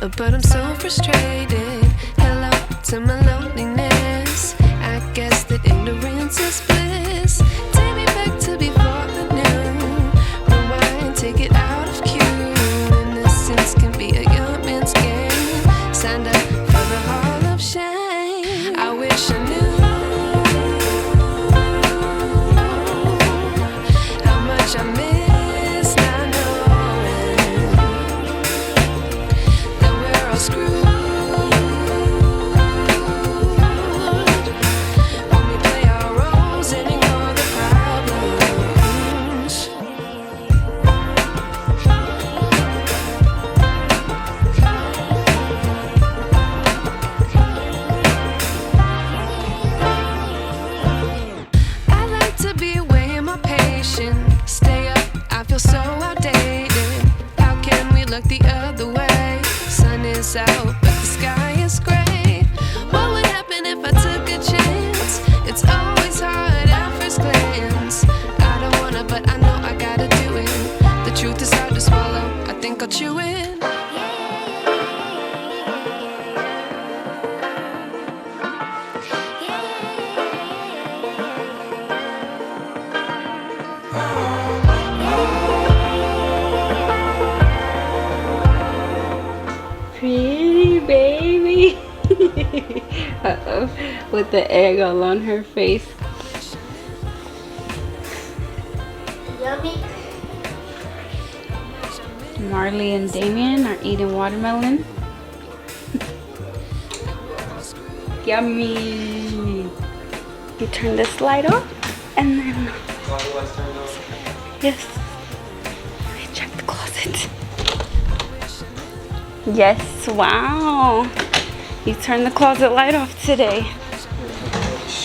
but I'm so frustrated. Hello to my loneliness. I guess that ignorance is bliss. Take me back to before I knew. Rewind, take it out of cue. Innocence can be a young man's game. Signed up for the hall of shame. I wish I knew how much I miss not knowing that we're all screwed when we play our roles and ignore the problems. I like to be away in my patience. Stay up, I feel so outdated. How can we look the other way? Sun is out, but the sky is gray. What would happen if I took a chance? It's always hard at first glance. I don't wanna, but I know I gotta do it. The truth is hard to swallow, I think I'll chew it. Pretty baby. Uh-oh, with the egg all on her face. Yummy. Marley and Damien are eating watermelon. Yummy. You turn this light off and then yes. Let me check the closet. Yes, wow. You turned the closet light off today.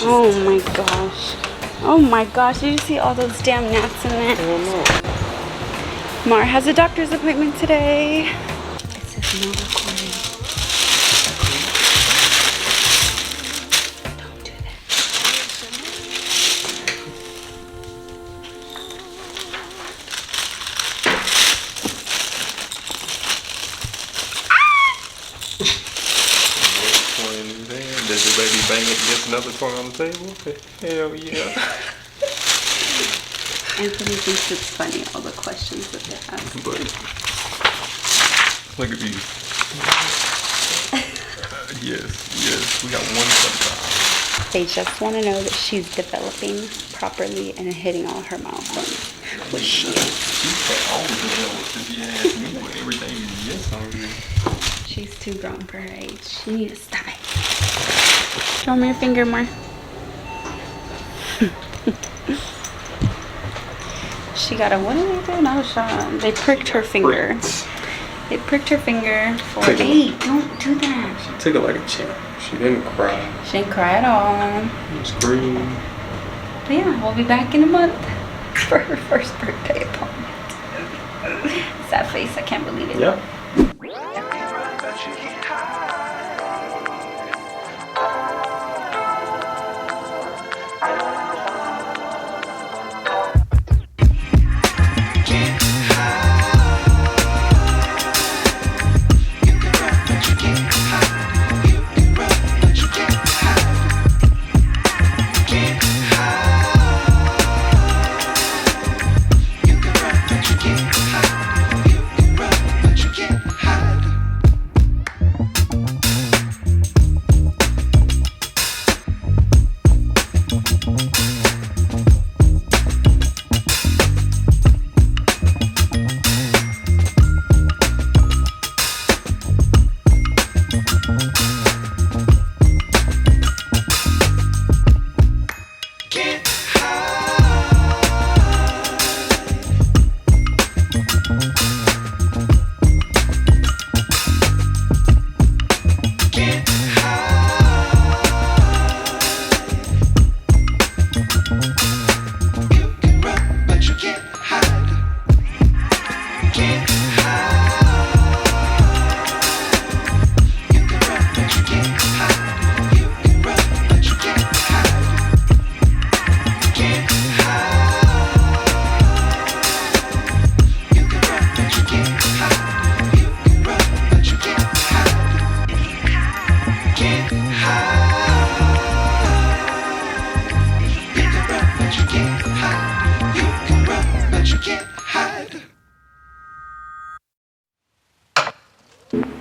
Oh my gosh. Oh my gosh, did you see all those damn gnats in there? Mar has a doctor's appointment today. It says no recording. Don't do that. Does your baby bang it against another toy on the table? Hell yeah. Anthony thinks it's funny, all the questions that they ask. But look at these. Yes, we got one sometimes. They just want to know that she's developing properly and hitting all her milestones. Which she is. She's always developed if you ask me, but everything is yes on here. She's too grown for her age. You need to stop it. Show me your finger more. She got a, what did they do? No, they pricked her finger. They pricked her finger for, hey, don't do that. She took it like a champ. She didn't cry. She didn't cry at all. Scream. But yeah, we'll be back in a month for her first birthday appointment. Sad face, I can't believe it. Yep. You can it.